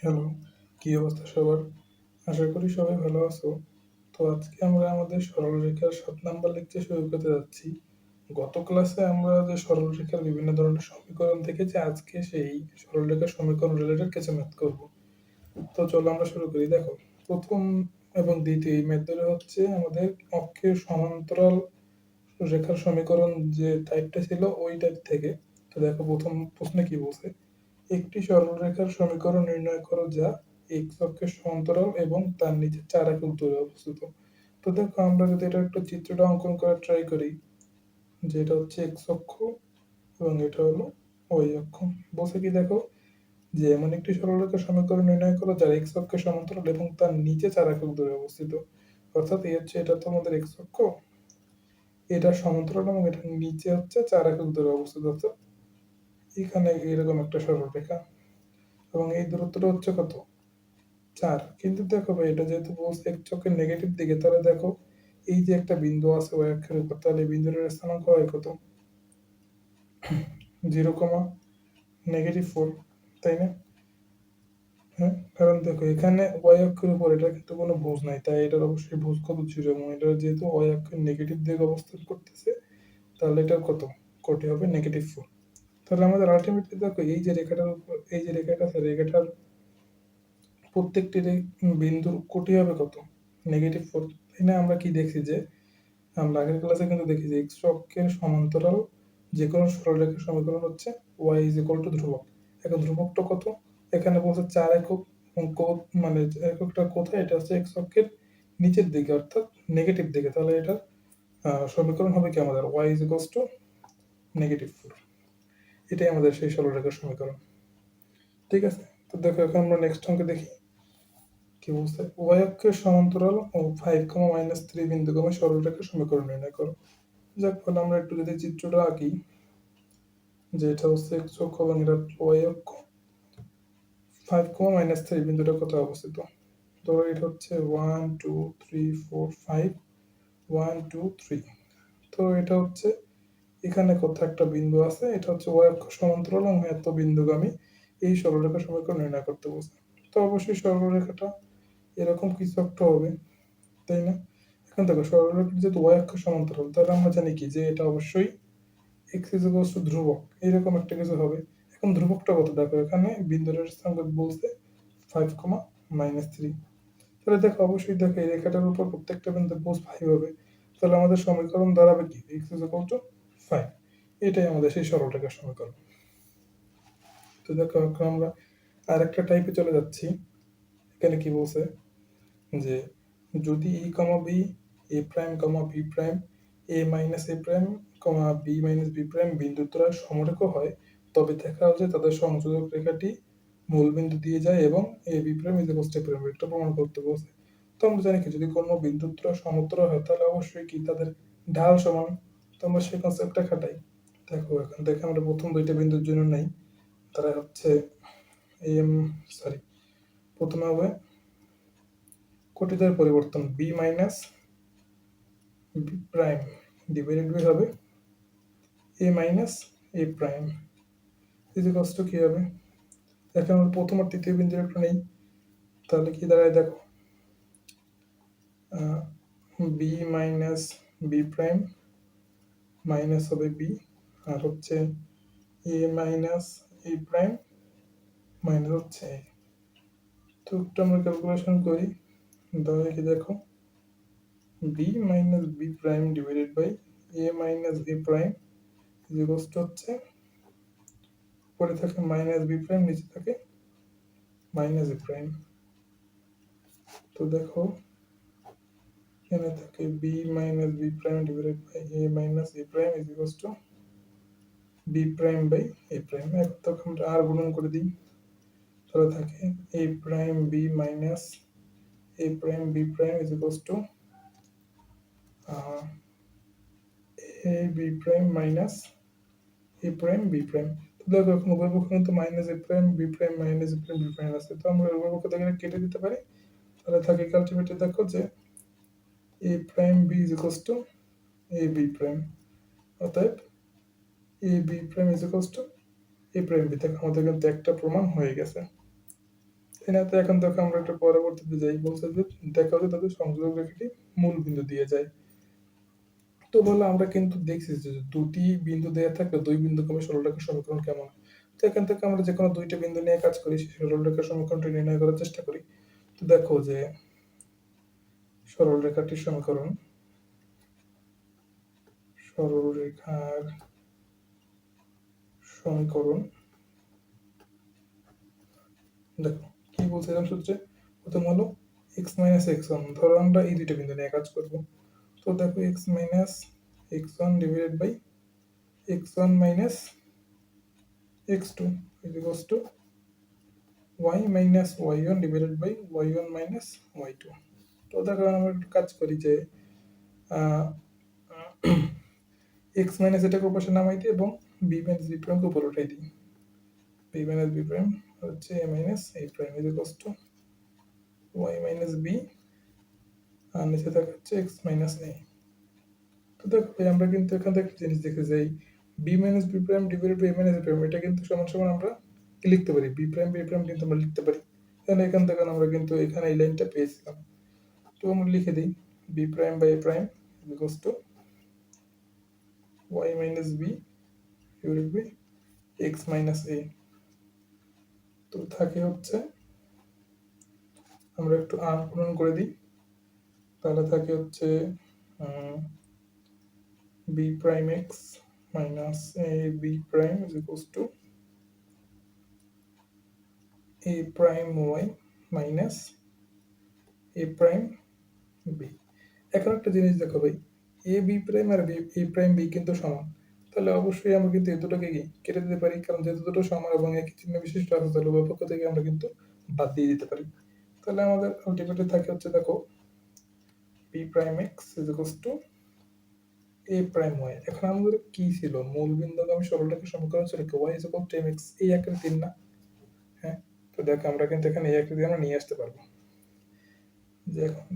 Hello, কি অবস্থা সবার? আশা করি সবাই ভালো আছো। তো আজকে আমরা আমাদের সরলরেখার ৭ নাম্বার লেকচার শুরু করতে যাচ্ছি। গত ক্লাসে আমরা যে সরলরেখার বিভিন্ন ধরনের সমীকরণ দেখেছি, আজকে সেই সরলরেখার সমীকরণ রিলেটেড কিছু ম্যাথ করব। তো চলো আমরা শুরু করি। দেখো, প্রথম এবং দ্বিতীয় এই ম্যাথ ধরে হচ্ছে আমাদের অক্ষের সমান্তরাল রেখার সমীকরণ যে টাইপটা ছিল ওই টাইপ থেকে। তো দেখো প্রথম প্রশ্নে কি বলছে, একটি সরলরেখার সমীকরণ নির্ণয় করো যা এক্স অক্ষের সমান্তরাল এবং তার নিচে 4 একক দূরে অবস্থিত। তো দেখো আমরা যদি এটা একটু চিত্রটা অঙ্কন করার ট্রাই করি, যে এটা হচ্ছে এক্স অক্ষ এবং এটা হলো ওয়াই অক্ষ। বলছে কি দেখো, যে এমন একটি সরলরেখার সমীকরণ নির্ণয় করো যার এক্স অক্ষের সমান্তরাল এবং তার নিচে 4 একক দূরে অবস্থিত। অর্থাৎ এই হচ্ছে, এটা তো আমাদের এক্স অক্ষ, এটা সমান্তরাল এবং এটার নিচে হচ্ছে 4 একক দূরে অবস্থিত। অর্থাৎ এখানে এরকম একটা সরলরেখা এবং এই দূরত্বটা হচ্ছে কত, 4। কিন্তু দেখো ভাই, এটা যেহেতু বলছে এক চোখের নেগেটিভ দিকে, তাহলে দেখো এই যে একটা বিন্দু আছে ওই অক্ষের উপর, তাহলে এই বিন্দুটার স্থানাঙ্ক হয় কত, 0, -4, তাই না? হ্যাঁ, কারণ দেখো এখানে ওয়াই অক্ষের উপর এটা কিন্তু কোনো ভুজ নাই, তাই এটার অবশ্যই ভুজ কত, 0, এবং এটা যেহেতু ওয়াই অক্ষের নেগেটিভ দিকে অবস্থান করতেছে, তাহলে এটার কত, কোটি হবে -4। তাহলে আমাদের আলটিমেটলি দেখো এই যে রেখাটার উপর, এই যে রেখাটা আছে, রেখাটার প্রত্যেকটি বিন্দুর কোটি হবে কত, -4। তাই না? আমরা কি দেখছি যে আমরা আগের ক্লাসে কিন্তু দেখি যে এক্স অক্ষের সমান্তরাল যে কোনো সরলরেখার সমীকরণ হচ্ছে ওয়াই ইজ ইকুয়াল টু ধ্রুবক। এখন ধ্রুবকটা কত, এখানে বলছে 4 একক, এবং মানে এককটা কোথায়, এটা হচ্ছে এক্স অক্ষের নিচের দিকে অর্থাৎ নেগেটিভ দিকে। তাহলে এটা সমীকরণ হবে কি আমাদের ওয়াই ইজ ইকুয়াল টু -4। এটাই আমাদের সেই সরলরেখার সমীকরণ। ঠিক আছে, তো দেখো এখন আমরা নেক্সট অঙ্কে দেখি কি বলছে, ওয়াই অক্ষের সমান্তরাল ও 5, বিন্দুগামী সরলরেখার সমীকরণ নির্ণয় করো। যাক, ফলে আমরা একটু যদি চিত্রটা আঁকি, যে এটা হচ্ছে এক্স অক্ষ এবং এটা ওয়াই অক্ষ, 5, বিন্দুটা কোথায় অবস্থিত, ধরো এটা হচ্ছে 1 2 3 4 5, 1 2 3। তো এটা হচ্ছে এখানে কোথাও একটা বিন্দু আছে, এটা হচ্ছে ওয়াই অক্ষ সমান্তরাল এবং এত বিন্দুগামী এই সরলরেখা সমীকরণ নির্ণয় করতে বলছে। তো অবশ্যই সরলরেখাটা এরকম কিছু একটা হবে, তাই না? এখন দেখো সরলরেখাটা যেহেতু ওয়াই অক্ষ সমান্তরাল, তাহলে আমরা জানি কি যে এটা অবশ্যই এক্স ইজ ইকুয়াল টু ধ্রুবক, এরকম একটা কিছু হবে। এখন ধ্রুবকটা কত, দেখো এখানে বিন্দুটার স্থানাঙ্ক বলছে 5, -3। তাহলে দেখো অবশ্যই দেখো এই রেখাটার উপর প্রত্যেকটা বিন্দু বস 5 হবে। তাহলে আমাদের সমীকরণ দাঁড়াবে কি, এক্স ইজ ইকুয়াল টু 5। এটাই আমাদের সেই সরল রেখার সমীকরণ। তো দেখো এখন আমরা আর একটা টাইপে চলে যাচ্ছি। এখানে কি বলছে, যে যদি ই কমা B, a prime comma B prime, A minus A prime comma B minus B prime বিন্দুর দ্বারা সমরেখ হয়, তবে দেখা যায় তাদের সংযোজক রেখাটি মূল বিন্দু দিয়ে যায় এবং A B prime is equal to prime, এটা প্রমাণ করতে বলছে। তো আমরা জানি কি, যদি কোনো বিন্দুর দ্বারা সমুদ্র হয় তাহলে অবশ্যই কি তাদের ঢাল সমান। তো আমরা সেই কনসেপ্টটা খাটাই। দেখো এখন দেখে আমরা প্রথম দুইটা বিন্দুর জন্য নেই, তারা হচ্ছে এম, সরি, প্রথমে হবে কোটিদের পরিবর্তন B minus B prime divided by হবে A minus A prime is equals to কি হবে, এখন আমরা প্রথম আর তৃতীয় বিন্দুর একটা নেই, তাহলে কি দাঁড়ায় দেখো, b minus B prime minus হবে বি, আর হচ্ছে এ মাইনাস এ প্রাইম মাইনাস হচ্ছে এ। তো একটু আমরা ক্যালকুলেশন করি, তাহলে কি দেখো, b minus B prime divided by A minus A prime is equals to হচ্ছে, উপরে থাকে মাইনাস বি প্রাইম, নিচে থাকে মাইনাস এ প্রাইম। তো দেখো এখানে থাকে B minus B prime divided by A minus A prime is equals to B prime by A prime. এখন তখন আমরা আর গুণন করে দিই, তাহলে থাকে A prime B minus A prime B prime is equals to A B prime minus A prime B prime. তো দেখো এখন উভয় পক্ষ কিন্তু মাইনাস এ প্রাইম বি প্রাইম মাইনাস এ প্রাইম বি প্রাইম আছে, তো আমরা উভয় পক্ষ থেকে কেটে দিতে পারি। তাহলে থাকে আলটিমেটলি দেখো যে A prime B is equals to A B prime, অতএব A B prime is equals to A prime B. দেখো আমাদের কিন্তু একটা প্রমাণ হয়ে গেছে। তাই না? তো এখন দেখো আমরা একটা পরবর্তীতে যাই, বলছে যে দেখাও যে তাদের সংযোগ রেখাটি মূল বিন্দু দিয়ে যায়। তো বলে আমরা কিন্তু দেখছি যে দুটি বিন্দু দেয়া থাকলে দুই বিন্দুক্রমে সরলরেখার সমীকরণ কেমন। তো এখান থেকে আমরা যে কোনো দুইটা বিন্দু নিয়ে কাজ করি, সেই সরলরেখার সমীকরণটি নির্ণয় করার চেষ্টা করি। তো দেখো যে সরলরেখাটির সমীকরণ, সরলরেখার সমীকরণ দেখো কি বলছিলাম সূত্রে, প্রথম হলো x মাইনাস এক্স ওয়ান, ধরো আমরা এই দুইটা বিন্দু নিয়ে কাজ করব। তো দেখো x minus x one divided by x one minus x two is equals to y minus y one divided by y one minus y two. তো দেখো আমরা একটু কাজ করি যে এক্স মাইনাস এটাকে উপরে নামাই দিই এবং বি মাইনাস বি প্রাইমকে উপরে উঠাই দিই। বি মাইনাস বি প্রাইম হচ্ছে এ minus A prime is equals to Y minus B, আর নিচে থাকে হচ্ছে এক্স মাইনাস এ। তো দেখো আমরা কিন্তু এখান থেকে একটা জিনিস দেখতে যাই, b minus B prime divided by A minus B prime, এটা কিন্তু সমান সমান আমরা কি লিখতে পারি, বি প্রাইম বি প্রাইম কিন্তু আমরা লিখতে পারি। তাহলে এখান থেকে আমরা কিন্তু এখানে এই লাইনটা পেয়েছিলাম। তো আমরা লিখে দিই B prime by A prime equals to Y minus B divided by X minus A. তো থাকে হচ্ছে, আমরা একটু আর পূরণ করে দিই, তাহলে থাকে হচ্ছে b prime x minus a B prime is equals to A prime y minus A prime b. এখন একটা জিনিস দেখো ভাই, এ বি প্রাইম আর বি এ প্রাইম বি কিন্তু সমান, তাহলে অবশ্যই আমরা কিন্তু এই দুটোকে কি কেটে দিতে পারি, কারণ যেহেতু দুটো সমান এবং একই চিহ্ন বিশিষ্ট আছে, তাহলে উভয় পক্ষ থেকে আমরা কিন্তু বাদ দিয়ে দিতে পারি। তাহলে আমাদের আলটিমেটলি থাকে হচ্ছে দেখো b prime x is equals to A prime y. এখন আমাদের কি ছিল, মূল বিন্দুগামী সরলরেখার সমীকরণ ছিল কি, y is equal to m x, এই আকৃতির না? হ্যাঁ, তো দেখো আমরা কিন্তু এখানে এই আকৃতি আমরা নিয়ে আসতে পারবো যে এখন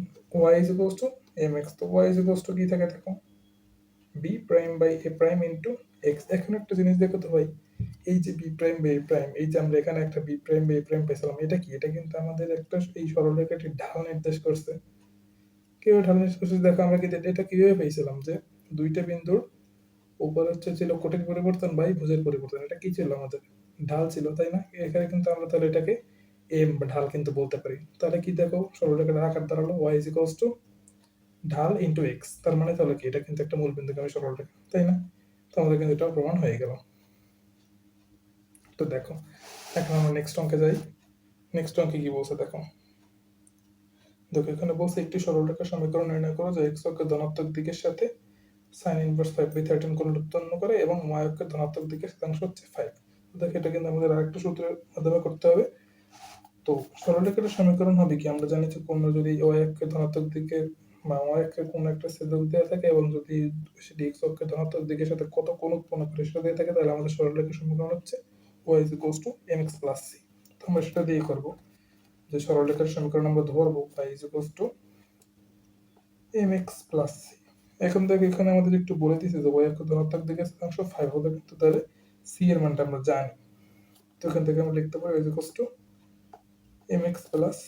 y is equals to mx, তো y is equals to কি থাকে দেখো b prime by a prime into x। এখন একটা জিনিস দেখো তো ভাই, এই যে b prime by a prime, এই যে আমরা এখানে একটা b prime by a prime পেয়েছিলাম, এটা কি, এটা কিন্তু আমাদের একটা এই সরলরেখাটির ঢাল নির্দেশ করছে। কিভাবে ঢাল নির্দেশ করছে দেখো, আমরা কিন্তু এটা কিভাবে পেয়েছিলাম যে দুইটা বিন্দুর উপর হচ্ছে ছিল কোটির পরিবর্তন বাই ভুজের পরিবর্তন, এটা কি ছিল আমাদের ঢাল ছিল, তাই না? এখানে কিন্তু আমরা তাহলে এটাকে এম ঢাল কিন্তু বলতে পারি। তাহলে কি দেখো সরলরেখার আকার দাঁড়ালো y is equals to ঢাল ইন্টু এক্স, তার মানে তাহলে কি এটা কিন্তু একটা মূল বিন্দুগামী সরলরেখা, তাই না? তো আমাদের কিন্তু এটা প্রমাণ হয়ে গেল। তো দেখো এখন আমরা নেক্সট অঙ্কে যাই। নেক্সট অঙ্কে কি বলছে দেখো, দেখো এখানে বলছে একটি সরলরেখার সমীকরণ নির্ণয় করো যা এক্স অক্ষের ধনাত্মক দিকের সাথে সাইন ইনভার্স 5/13 কোণ উৎপন্ন করে এবং y অক্ষের ধনাত্মক দিকের শতাংশ হচ্ছে 5। দেখো এটা কিন্তু আমাদের আরেকটা সূত্রের মাধ্যমে করতে হবে। তো সরলরেখার সমীকরণ হবে কি, আমরা জানি যে কোণ যদি y অক্ষের ধনাত্মক দিকে বা y অক্ষের কোন একটা ছেদক দেওয়া থাকে এবং যদি সেটি x অক্ষের ধনাত্মক দিকের সাথে কত কোণ উৎপন্ন করে সেটা দিয়ে থাকে, তাহলে আমাদের সরলরেখার সমীকরণ হচ্ছে y is equals to mx plus c। তো আমরা সেটা দিয়ে করব, যে সরলরেখার সমীকরণ আমরা ধরবো y is equals to mx plus c। এখন দেখো এখানে আমাদের একটু বলে দিয়েছে যে y অক্ষের ধনাত্মক দিকের শতাংশ 5 হবে, কিন্তু তাহলে c এর মানটা আমরা জানি। তো এখান থেকে আমরা লিখতে পারি y is equals to mx plus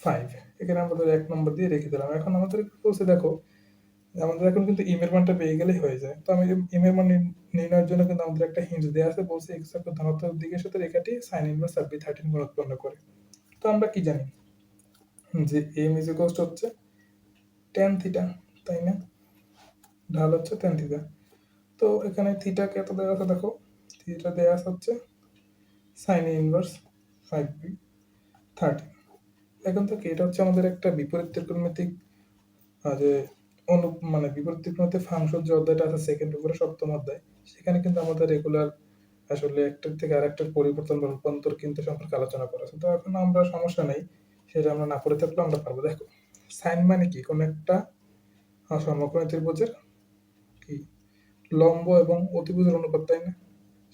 5। এখানে আমরা এক নম্বর দিয়ে রেখে দিলাম। এখন আমাদের বলছে দেখো, আমাদের এখন কিন্তু এর মানটা পেয়ে গেলেই হয়ে যায়। তো আমি এর মান নির্ণয়ের জন্য কিন্তু আমাদের একটা হিন্ট দেওয়া আছে, বলছে x অক্ষের ধনাত্মক দিকের সাথে রেখাটি sin ইনভার্স r/13 কোণ উৎপন্ন করে। তো আমরা কি জানি যে m is equals to হচ্ছে tan থিটা, তাই না? ঢাল হচ্ছে tan থিটা। তো এখানে থিটা কে এত দেওয়া আছে দেখো, থিটা দেওয়া আছে হচ্ছে sin ইনভার্স 5/13। এখন থেকে এটা হচ্ছে আমাদের একটা বিপরীত ত্রিকোণমিতিক যে মানে বিপরীত ত্রিকোণমিতিক ফাংশন যে অধ্যায়টা আছে সেকেন্ড পেপারে সপ্তম অধ্যায়, সেখানে কিন্তু আমাদের রেগুলার আসলে একটার থেকে আরেকটার পরিবর্তন বা রূপান্তর কিন্তু সম্পর্কে আলোচনা করা আছে। তো এখন আমরা সমস্যা নেই, সেটা আমরা না পড়ে থাকলেও আমরা পারবো। দেখো সাইন মানে কি, কোন একটা সমকোণী ত্রিভুজের কি লম্ব এবং অতিভুজের অনুপাত, তাই না?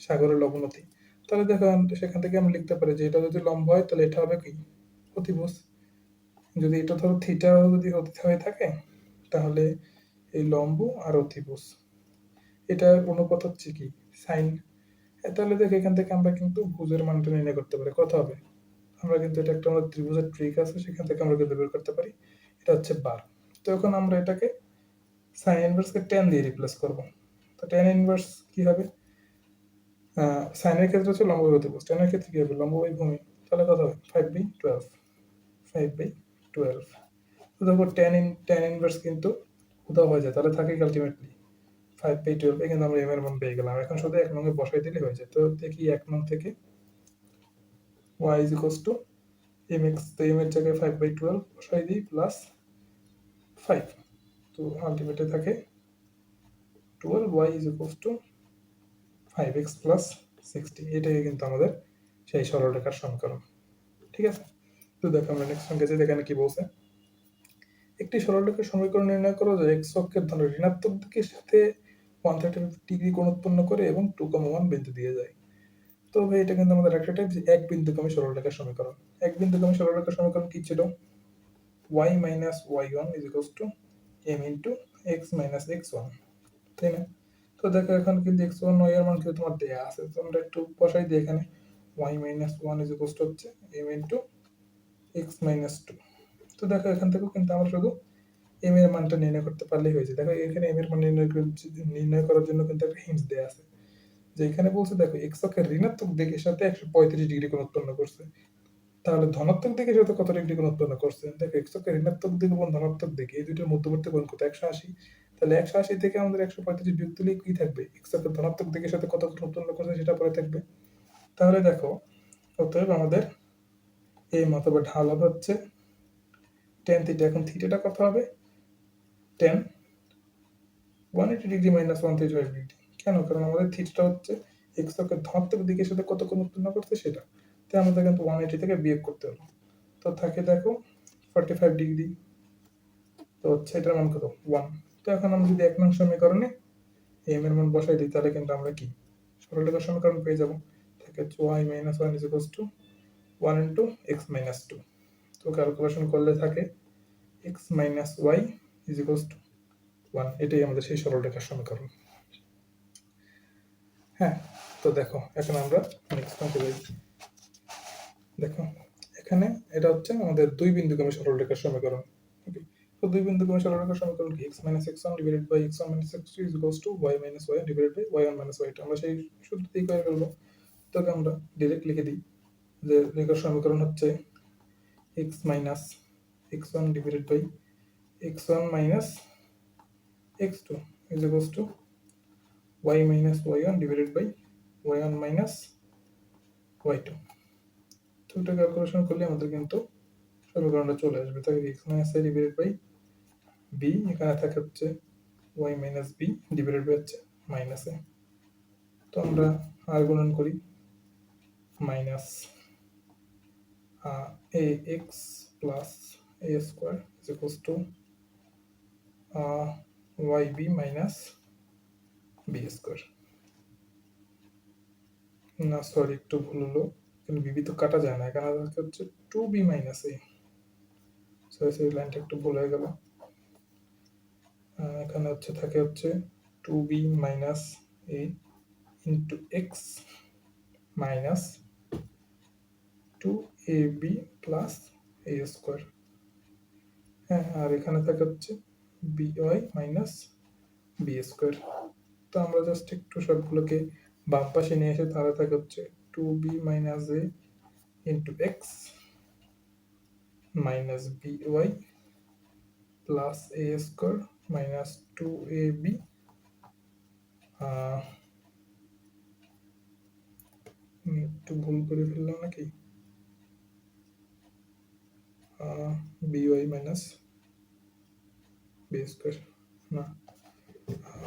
সাগরের লবণতি। তাহলে দেখো সেখান থেকে আমরা লিখতে পারি যে এটা যদি লম্ব হয় তাহলে এটা হবে কি অতিভুজ, যদি এটা ধরো থিটা যদি হয়ে থাকে তাহলে এই লম্ব আর অতিভুজ এটার অনুপাত হচ্ছে কি সাইন। তাহলে দেখো এখান থেকে আমরা কিন্তু ভুজের মানটা নির্ণয় করতে পারি, কত হবে আমরা কিন্তু এটা একটা আমাদের ত্রিভুজের ট্রিক আছে, সেখান থেকে আমরা কিন্তু বের করতে পারি। এটা হচ্ছে বার। তো এখন আমরা এটাকে সাইন ইনভার্সকে ট্যান দিয়ে রিপ্লেস করব। তো ট্যান ইনভার্স কি হবে? সাইনের ক্ষেত্রে হচ্ছে লম্ব ত্রিভুজ, ট্যানের ক্ষেত্রে কি হবে? লম্ব বাই ভূমি। তাহলে কত হবে? 5/12, 5/12। তো দেখো ট্যান ইনভার্স কিন্তু উধাও হয়ে যায়, তাহলে থাকে আলটিমেটলি 5/12। কিন্তু আমরা এম এর মান পেয়ে গেলাম। এখন শুধু 1 নং বসাই দিলে হয়ে যায়। তো দেখি 1 নং থেকে y is equals to mx, তো m এর জায়গায় 5/12 বসাই দিই প্লাস 5। তো আলটিমেটলি থাকে 12y is equals to 5x plus 60। এটাই কিন্তু আমাদের সেই সরলরেখার সমীকরণ। ঠিক আছে? তো দেখো আমরা নেক্সট অঙ্কে যাই। এখানে কি বলছে? একটি সরলরেখার সমীকরণ নির্ণয় করো যে x অক্ষের ধরো ঋণাত্মক দিকের সাথে 135 ডিগ্রি কোণ উৎপন্ন করে এবং 2,1 বিন্দু দিয়ে যায়। তো ভাই এটা কিন্তু আমাদের একটা টাইপ যে এক বিন্দুগামী সরলরেখার সমীকরণ। এক বিন্দুগামী সরলরেখার সমীকরণ কি ছিল? y minus y1 is equals to m into x minus x1, তাই না? তো দেখো এখন কিন্তু x1 y এর মান কিন্তু তোমার দেয়া আছে, তো আমরা একটু বসাই দিই এখানে। y minus 1 is equals to হচ্ছে m into x minus 2। তো দেখো এখান থেকেও কিন্তু আমরা শুধু m এর মানটা নির্ণয় করতে পারলেই হয়েছে। দেখো এখানে m এর মান নির্ণয় করার জন্য কিন্তু একটা হিন্টস দেয়া আছে, যে এখানে বলছে দেখো x অক্ষের ঋণাত্মক দিকের সাথে 135 ডিগ্রি কোণ উৎপন্ন করছে। তাহলে ধনাত্মক দিকের সাথে কত ডিগ্রি কোণ উৎপন্ন করছে? দেখো x অক্ষের ঋণাত্মক দিক এবং ধনাত্মক দিক এই দুইটার মধ্যবর্তী কোণ কত? 180। তাহলে 180 থেকে আমাদের 135 বিয়োগ দিলে কি থাকবে? x অক্ষের ধনাত্মক দিকের সাথে কত কোণ উৎপন্ন করছে সেটা পরে থাকবে। তাহলে দেখো অতএব আমাদের এই অথবা ঢাল হবে হচ্ছে tan থিটা। এখন থিটাটা কত হবে? tan 180 degree minus 135 degree. কেন? কারণ আমাদের থিটাটা হচ্ছে x অক্ষের ধনাত্মক দিকের সাথে কত কোণ উৎপন্ন করছে সেটা। তাই আমাদের কিন্তু 180 থেকে বিয়োগ করতে হবে। তো থাকে দেখো 45 ডিগ্রি। তো হচ্ছে এটার মান কত? 1। তো এখন আমরা যদি 1 নং সমীকরণে m এর মান বসাই দিই, তাহলে কিন্তু আমরা কি সরলরেখার সমীকরণ পেয়ে যাব। থাকে হচ্ছে y minus 1 is equals to 1 into x minus 2। তো ক্যালকুলেশন করলে থাকে x minus y is equals to 1। এটাই আমাদের সেই সরলরেখার সমীকরণ। হ্যাঁ, তো দেখো এখন আমরা নেক্সট অঙ্কে যাই। দেখো এখানে এটা হচ্ছে আমাদের দুই বিন্দুগামী সরলরেখার সমীকরণ। ওকে, তো দুই বিন্দুগামী সরলরেখার সমীকরণ কি? x minus x1 divided by x1 minus x2 is equals to y minus y divided by y1 minus y2। আমরা সেই সূত্রতেই করে ফেলবো। তো আমরা ডাইরেক্ট লিখে দিই যে রেখার সমীকরণ হচ্ছে x minus x1 divided by x1 minus x2 is equals to y minus y1 divided by y1 minus y2। তো এটা ক্যালকুলেশন করলে আমাদের কিন্তু সমীকরণটা চলে আসবে। তাহলে x minus y divided by b, এখানে থাকে হচ্ছে y minus b divided by হচ্ছে মাইনাস a। তো আমরা আর গুণন করি minus ax plus a square is equals to yb minus b square। না সরি, একটু ভুল হলো, কিন্তু বিবি তো কাটা যায় না, এখানে হচ্ছে 2b minus a। Sorry sorry, লাইনটা একটু ভুল হয়ে গেল। এখানে হচ্ছে থাকে হচ্ছে 2b minus a into x minus 2ab plus a square। হ্যাঁ, আর এখানে থাকে হচ্ছে by minus b square। তো আমরা জাস্ট একটু সবগুলোকে বাম পাশে নিয়ে এসে তাহলে থাকে হচ্ছে 2b minus a into x minus by plus a square minus 2ab একটু ভুল করে ফেললাম নাকি? by minus b square না,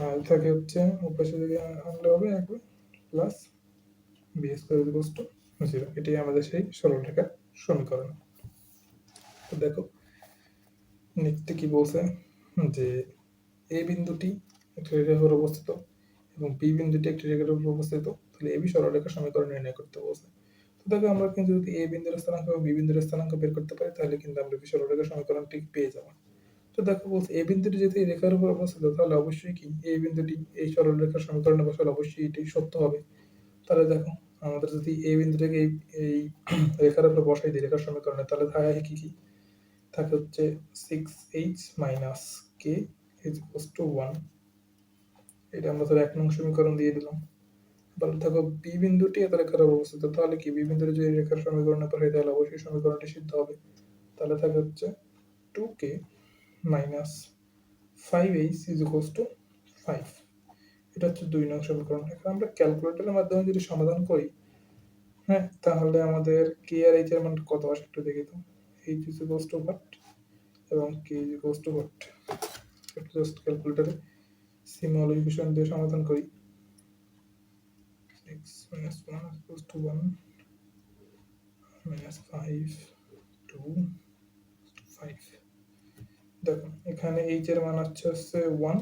আর থাকে হচ্ছে ওপাশে দিকে আনলে হবে একবার plus b square is equals to 0। এটাই আমাদের সেই সরলরেখার সমীকরণ। তো দেখো নেক্সট কি বলছে, যে এ বিন্দুটি একটি রেখার উপর অবস্থিত এবং বি বিন্দুটি একটি রেখার উপর অবস্থিত, তাহলে এবি সরলরেখার সমীকরণ নির্ণয় করতে বলছে। তো দেখো আমরা কিন্তু যদি এ বিন্দুর স্থানাঙ্ক এবং বি বিন্দুর স্থানাঙ্ক বের করতে পারি, তাহলে কিন্তু আমরা এই সরলরেখার সমীকরণটি পেয়ে যাব। তো দেখো বলছে এ বিন্দুটি যদি এই রেখার উপর অবস্থিত, তাহলে অবশ্যই কি এই বিন্দুটি এই সরলরেখার সমীকরণে বসালে অবশ্যই এটি সত্য হবে। তাহলে দেখো আমাদের যদি এই বিন্দুটাকে এই রেখার উপরে বসাই দিই রেখার সমীকরণে, তাহলে থাকে কি থাকে হচ্ছে 6h minus K is equals two 1। এটা আমরা ধর 1 নং সমীকরণ দিয়ে দিলাম। তাহলে দেখো বি বিন্দুটি এত রেখার অবস্থিত, তাহলে কি বি বিন্দুর যদি রেখার সমীকরণে পাঠাই তাহলে অবশ্যই সমীকরণটি সিদ্ধ হবে। তাহলে থাকে হচ্ছে 2k minus 5h is equals two 5। এটা হচ্ছে 2 নং সমীকরণ। এখন আমরা ক্যালকুলেটরের মাধ্যমে যদি সমাধান করি, হ্যাঁ, তাহলে আমাদের কে আর এইচ এর মান কত আসে একটু দেখি তো। H is equals two what এবং K is equals two what. একটু জাস্ট ক্যালকুলেটরে সিমুলেশন দিয়ে সমাধান করি। 6 minus 1 is equals to 1 minus 5 2 5। দেখো এখানে h এর মান হচ্ছে 1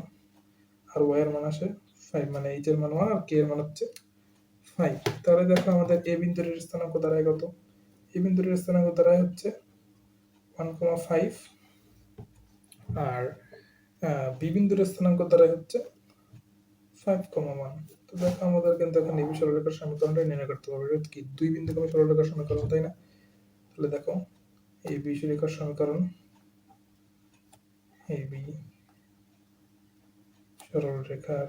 আর y এর মান আসে 5, মানে h এর মান 1 আর k এর মান হচ্ছে 5। তাহলে দেখো আমাদের a বিন্দুর স্থানাঙ্ক দাঁড়ায় কত? a বিন্দুর স্থানাঙ্ক দাঁড়ায় হচ্ছে 1,5 আর b বিন্দুর স্থানাঙ্ক দাঁড়ায় হচ্ছে 5,1। তো দেখো আমাদের কিন্তু এখন এই সরলরেখার সমীকরণটা নির্ণয় করতে হবে। এটা কি দুই বিন্দুগামী সরলরেখার সমীকরণ, তাই না? তাহলে দেখো এই বি রেখার সমীকরণ, এই বি সরলরেখার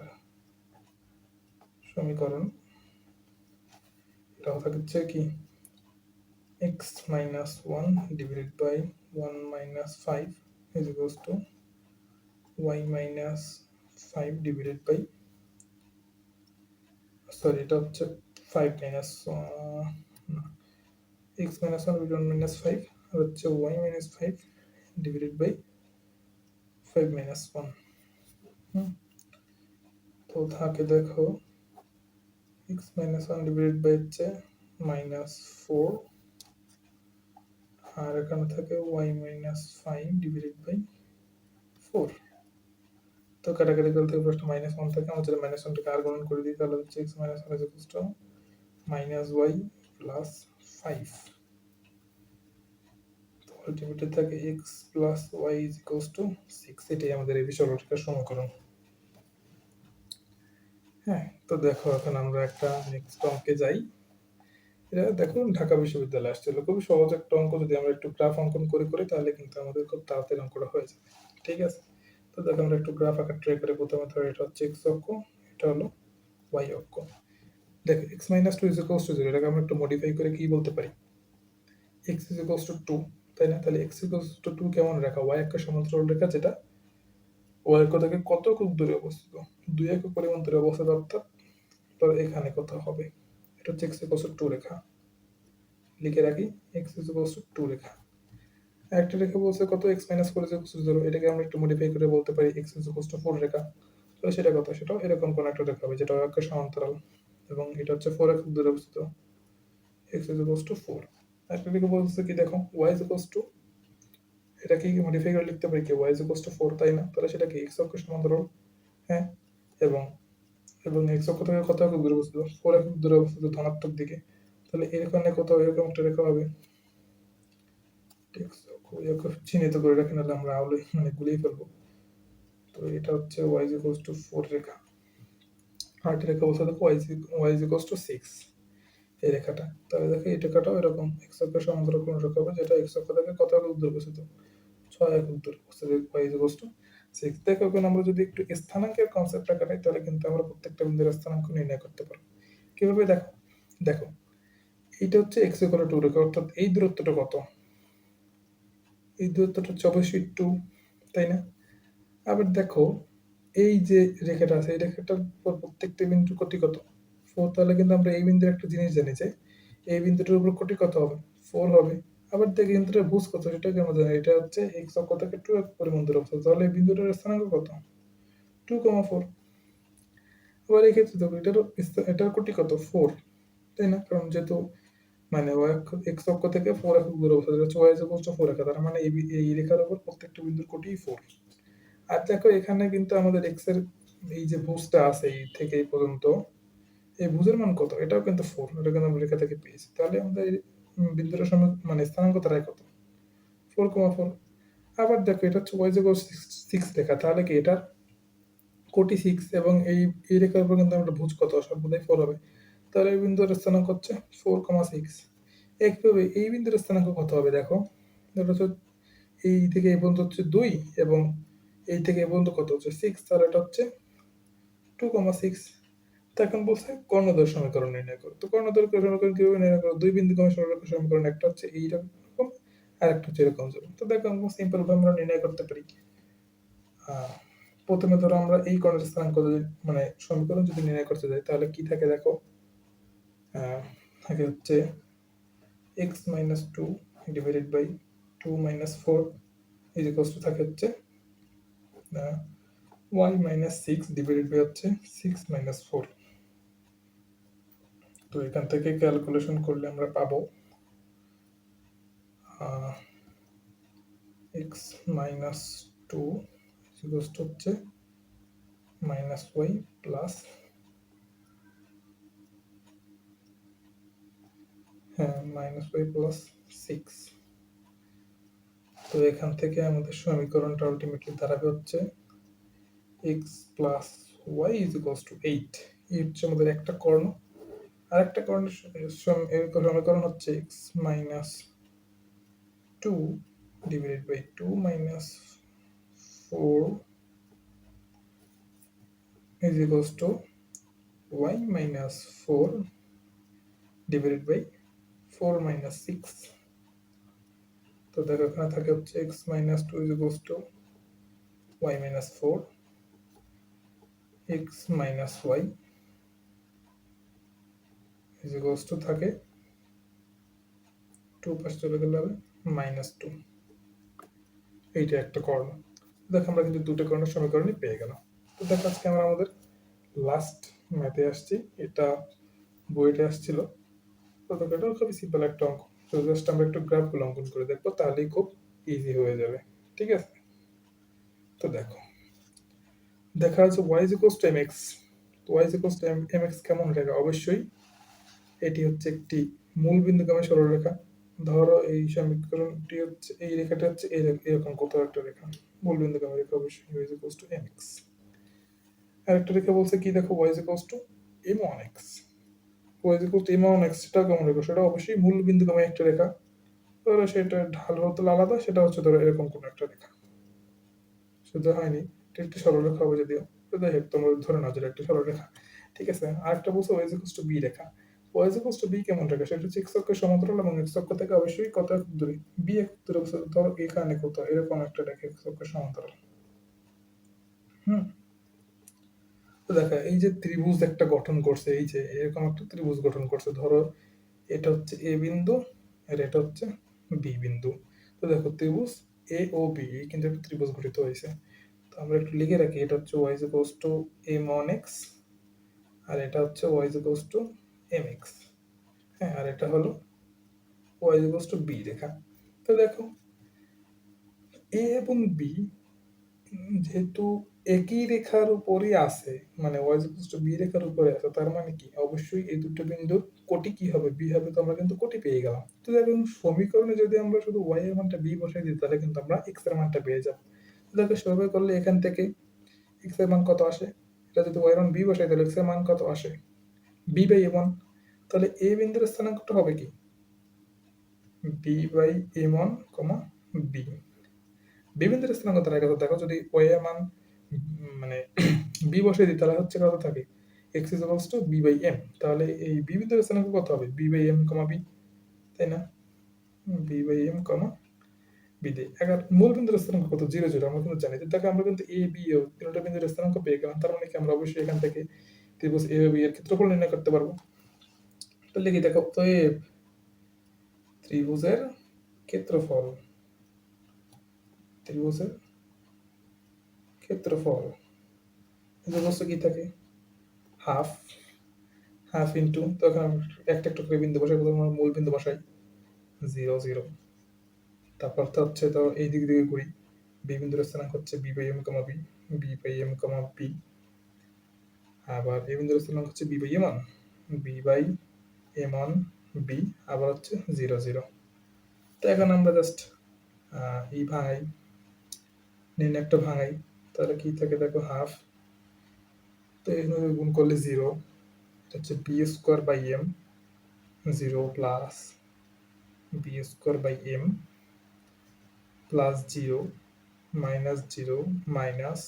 সমীকরণ, এটা হচ্ছে কি x minus 1 divided by 1 minus 5 is equals to y minus 5 divided by, sorry এটা হচ্ছে 5 minus x minus 1 divided by 1 minus 5 আর হচ্ছে y minus 5 divided by 5 minus 1। তো থাকে দেখো x minus 1 divided by হচ্ছে minus 4 আর এখানে থাকে y minus 5 divided by 4। তো কাটাকাটি করতে প্রশ্ন মাইনাস 1 থাকে, আমরা যদি মাইনাস 1 টাকে আর গুণন করে দিই তাহলে হচ্ছে x minus 1 is equals to minus y plus 5। তো আলটিমেটলি থাকে x plus y is equals to 6। এটাই আমাদের এই সরলরেখার সমীকরণ। হ্যাঁ, তো দেখো এখন আমরা একটা নেক্সট অঙ্কে যাই। এটা দেখো ঢাকা বিশ্ববিদ্যালয়ে আসছিল, খুবই সহজ একটা অঙ্ক। যদি আমরা একটু গ্রাফ অঙ্কন করে তাহলে কিন্তু আমাদের খুব তাড়াতাড়ি অঙ্কটা হয়ে যাবে। ঠিক আছে, তো দেখো আমরা একটু গ্রাফ আঁকার ট্রাই করে। প্রথমে ধরো এটা হচ্ছে x অক্ষ, এটা হলো y অক্ষ। দেখো x minus 2 is equals to 0, এটাকে আমরা একটু মডিফাই করে কি বলতে পারি, x is equals to 2, তাই না? তাহলে x is equals to 2 কেমন রেখা? y একক সমান্তরাল রেখা, যেটা y অক্ষ থেকে কত একক দূরে অবস্থিত? 2 একক পরিমাণ দূরে অবস্থিত, অর্থাৎ ধরো এখানে কত হবে? এটা হচ্ছে x is equals to 2 রেখা। লিখে রাখি x is equals to 2 রেখা। একটা রেখা বলছে কত, x minus 4 is equals to 0, এটাকে আমরা একটু মডিফাই করে বলতে পারি x is equals to 4 রেখা। তাহলে সেটা কত? সেটাও এরকম কোন একটা রেখা হবে যেটা y অক্ষের সমান্তরাল এবং এটা হচ্ছে 4 একক দূরে অবস্থিত। x is equals to 4। একটা রেখা বলছে কি দেখো y is equals to, এটাকে কি মডিফাই করে লিখতে পারি কি y is equals to 4, তাই না? তাহলে সেটা কি x অক্ষের সমান্তরাল, হ্যাঁ, এবং এবং x অক্ষ থেকে কত একক দূরে অবস্থিত? 4 একক দূরে অবস্থিত ধনাত্মক দিকে। তাহলে এখানে কোথাও এরকম একটা রেখা হবে। চিহ্নিত করে রাখি, নাহলে আমরা মানে গুলিয়ে ফেলবো। তো এটা হচ্ছে y is equals to 4 রেখা। আরেকটা রেখা বলছে দেখো y is equals to 6, এই রেখাটা। তাহলে দেখো এই রেখাটাও এরকম x অক্ষের সমান্তরাল কোন রেখা হবে যেটা x অক্ষ থেকে কত একক দূরে অবস্থিত? 6 একক দূরে অবস্থিত। y is equals to 6। দেখো এখন আমরা যদি একটু স্থানাঙ্কের কনসেপ্টটা কাটাই তাহলে কিন্তু আমরা প্রত্যেকটা বিন্দুর স্থানাঙ্ক নির্ণয় করতে পারবো। কিভাবে দেখো, দেখো এইটা হচ্ছে x equal to 2 রেখা, অর্থাৎ এই দূরত্বটা কত? এই দূরত্বটা হচ্ছে অবশ্যই 2, তাই না? আবার দেখো এই যে রেখাটা আছে, এই রেখাটার উপর প্রত্যেকটা বিন্দুর কোটি কত? 4। তাহলে কিন্তু আমরা এই বিন্দুর একটা জিনিস জানি যে এই বিন্দুটার উপর কোটি কত হবে? 4 হবে। আবার দেখি বিন্দুটার ভুজ কত, সেটাকে আমরা জানি, এটা হচ্ছে x অক্ষ থেকে 2 একক পরিমাণ দূরে অবস্থিত। তাহলে এই বিন্দুটার স্থানাঙ্ক কত? 2,4। আবার এই ক্ষেত্রে দেখো এটার কোটি কত? 4, তাই না? কারণ যেহেতু মানে x অক্ষ থেকে 4 একক দূরে অবস্থিত, হচ্ছে y is equals to 4 রেখা, তার মানে এই রেখার উপর প্রত্যেকটা বিন্দুর কোটি 4। আর দেখো এখানে কিন্তু আমাদের x এর এই যে ভুজটা আছে এই থেকে এই পর্যন্ত, এই ভুজের মান কত? এটাও কিন্তু 4, এটা কিন্তু আমরা রেখা থেকে পেয়েছি। তাহলে আমাদের বিন্দুটার সময় মানে স্থানাঙ্ক দাঁড়ায় কত? 4,4। আবার দেখো এটা হচ্ছে y is equals to 6 রেখা, তাহলে কি এটার কোটি 6 এবং এই রেখার উপর কিন্তু আমরা ভুজ কত? সর্বদাই 4 হবে। তাহলে এই বিন্দুর স্থানাঙ্ক হচ্ছে 4,6। একইভাবে এই বিন্দুর স্থানাঙ্ক কত হবে দেখো, এটা হচ্ছে এই থেকে এই পর্যন্ত হচ্ছে 2 এবং এই থেকে এই পর্যন্ত কত হচ্ছে 6, তাহলে এটা হচ্ছে 2,6। তো এখন বলছে কর্ণদ্বয় সমীকরণ নির্ণয় করো। তো কর্ণদ্বয় সমীকরণ কিভাবে নির্ণয় করো? দুই বিন্দুগামী সরলরেখার সমীকরণ, একটা হচ্ছে এইরকম আর একটা হচ্ছে এরকম যাবে। তো দেখো আমরা সিম্পল ভাবে আমরা নির্ণয় করতে পারি। প্রথমে ধরো আমরা এই কর্ণের স্থানাঙ্ক যদি মানে সমীকরণ যদি নির্ণয় করতে যাই তাহলে কি থাকে দেখো, থাকে হচ্ছে x minus 2 divided by 2 minus 4 is equals to থাকে হচ্ছে y minus 6 divided by হচ্ছে 6 minus 4। তো এখান থেকে ক্যালকুলেশন করলে আমরা পাবো x minus 2 is equals to হচ্ছে minus y plus minus y plus 6। তো এখান থেকে আমাদের সমীকরণটা আলটিমেটলি দাঁড়াবে হচ্ছে x plus y is equals to 8। এই হচ্ছে আমাদের একটা কর্ণ। আরেকটা কর্ণের সমীকরণ হচ্ছে x minus 2 divided by 2 minus 4 is equals to y minus 4 divided by 4 minus 6। তো দেখো এখানে থাকে হচ্ছে x minus 2 is equals to y minus 4 x minus y is equals to থাকে 2 পাশে চলে গেলে হবে -2। এইটা একটা কর্ণ। দেখো আমরা কিন্তু দুটো কর্ণের সমীকরণই পেয়ে গেলাম। তো দেখো আজকে আমরা আমাদের লাস্ট ম্যাথে আসছি, এটা বইটা আসছিল। তো দেখো এটাও খুবই সিম্পল একটা অঙ্ক। তো জাস্ট আমরা একটু গ্রাফগুলো অঙ্কন করে দেখবো, তাহলেই খুব ইজি হয়ে যাবে। ঠিক আছে, তো দেখো দেখা যাচ্ছে y is equals to mx। y is equals to mx কেমন রেখা? অবশ্যই এটি হচ্ছে একটি মূল বিন্দুগামী সরলরেখা। ধরো এই সমীকরণটি হচ্ছে এই রেখাটা হচ্ছে এরকম কোথাও একটা রেখা, মূল বিন্দুগামী রেখা, অবশ্যই y is equals to mx। আরেকটা রেখা বলছে কি দেখো, y is equals to m1x। y is equals to m1x সেটাও কেমন রেখা? সেটা অবশ্যই মূল বিন্দুগামী একটা রেখা। ধরো সেটা ঢাল হতে আলাদা, সেটা হচ্ছে ধরো এরকম কোন একটা রেখা। শুধু হয়নি, এটা একটি সরলরেখা হবে যদিও, তো যাই হোক তোমরা ধরে নাও যেটা একটা সরলরেখা। ঠিক আছে, আরেকটা বলছে y is equals to b Rekha. y is equals to b কেমন রেখা? সেটা হচ্ছে x অক্ষের সমান্তরাল এবং x অক্ষ থেকে অবশ্যই কত একক দূরে, b একক দূরে বলছে। ধরো এখানে কোথাও এরকম একটা রেখা x অক্ষের সমান্তরাল। তো দেখো এই যে ত্রিভুজ একটা গঠন করছে, এই যে এরকম একটা ত্রিভুজ গঠন করছে। ধরো এটা হচ্ছে a বিন্দু আর এটা হচ্ছে b বিন্দু। তো দেখো ত্রিভুজ a ও b কিন্তু একটা ত্রিভুজ গঠিত হয়েছে। তো আমরা একটু লিখে রাখি, এটা হচ্ছে y is equals to m1x আর এটা হচ্ছে y is equals to mx। হ্যাঁ, আর এটা হলো y is equals to b রেখা। তো দেখো a এবং b যেহেতু একই রেখার উপরই আছে, মানে y is equals to b রেখার উপরে আছে, তার মানে কি অবশ্যই এই দুটো বিন্দুর কোটি কি হবে, b হবে। তো আমরা কিন্তু কোটি পেয়ে গেলাম। তো দেখো সমীকরণে যদি আমরা শুধু y এর মানটা b বসাই দিই তাহলে কিন্তু আমরা x এর মানটা পেয়ে যাব। দেখো সেভাবে করলে এখান থেকে x এর মান কত আসে, এটা যদি y এর মান b বসাই তাহলে x এর মান কত আসে b বাই a1। তাহলে a বিন্দুর স্থানাঙ্কটা হবে কি b by a1, b। b বিন্দুর স্থানাঙ্ক তার আগে দেখো, যদি y এর মান মানে b বসিয়ে দিই তাহলে হচ্ছে কত থাকে x is equals to b by m। তাহলে এই b বিন্দুর স্থানাঙ্ক কত হবে b by m, b, তাই না? b by m, b দিয়ে এবার মূল বিন্দুর স্থানাঙ্ক কত 0 0, আমরা কিন্তু জানি। দেখো আমরা কিন্তু a b ও তিনটা বিন্দুর স্থানাঙ্ক পেয়ে গেলাম, তার মানে কি আমরা অবশ্যই এখান থেকে ত্রিভুজ a ও b এর ক্ষেত্রফল নির্ণয় করতে পারবো। তো লিখি দেখো, তো ত্রিভুজের ক্ষেত্রফল, ত্রিভুজের ক্ষেত্রফল বস্তু কি থাকে হাফ, হাফ ইন্টু, তখন একটা একটা করে বিন্দু বসাই, প্রথমে মূল বিন্দু বসাই 0 0। তারপর তো হচ্ছে তো এই দিক দিকে ঘুরি, বি বিন্দুর স্থানাঙ্ক হচ্ছে b by m comma b, b by m comma b. আবার এই বিন্দুর স্থানাঙ্ক হচ্ছে b by m one, b by m one b, আবার হচ্ছে 0 0। তো এখন আমরা জাস্ট এই ভাঙাই, একটা ভাঙাই, তাহলে কি থাকে দেখো হাফ, তো এখানে গুণ করলে 0, হচ্ছে b square by m, 0 plus b square by m plus 0 minus 0 minus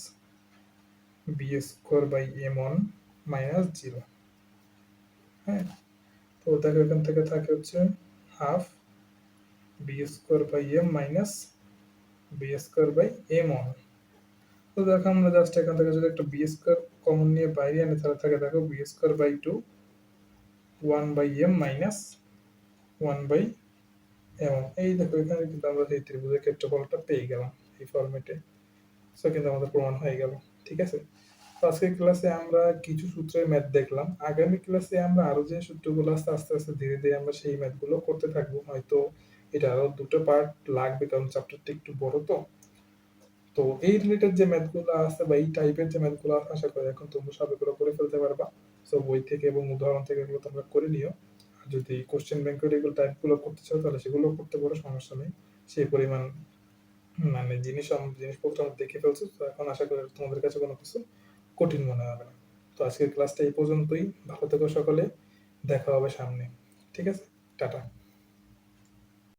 b square by m one minus 0। হ্যাঁ, তো দেখো এখান থেকে থাকে হচ্ছে half b square by m minus b square by m one. তো দেখো আমরা জাস্ট এখান থেকে যদি একটা বি স্কোয়ার কমন নিয়ে বাইরে আনি তাহলে থাকে দেখো b square by two 1 by m minus 1 by m. এই দেখো এখানে কিন্তু আমরা এই ত্রিভুজের ক্ষেত্রফলটা পেয়ে গেলাম এই ফরম্যাটে। সো কিন্তু আমাদের প্রমাণ হয়ে গেল। ঠিক আছে, তো আজকের ক্লাসে আমরা কিছু সূত্রের ম্যাথ দেখলাম। আগামী ক্লাসে আমরা আরো যে সূত্রগুলো আছে আস্তে আস্তে ধীরে ধীরে আমরা সেই ম্যাথগুলো করতে থাকবো। হয়তো এটা আরো দুটো পার্ট লাগবে কারণ চ্যাপ্টারটা একটু বড়। তো তো এই রিলেটেড যে ম্যাথগুলো আছে বা এই টাইপের যে ম্যাথগুলো আছে আশা করি এখন তোমরা সব এগুলো করে ফেলতে পারবা। সো বই থেকে এবং উদাহরণ থেকে এগুলো তোমরা করে নিও। আর যদি কোশ্চেন ব্যাংকের এগুলো টাইপগুলো করতে চাও তাহলে সেগুলো করতে পারো, সমস্যা নেই। সেই পরিমাণ মানে জিনিসপত্র আমরা দেখে ফেলছো, তো এখন আশা করি তোমাদের কাছে কোনো কিছু কঠিন মনে হবে না। তো আজকের ক্লাসটা এই পর্যন্তই। ভালো থেকো সকলে, দেখা হবে সামনে। ঠিক আছে, টাটা।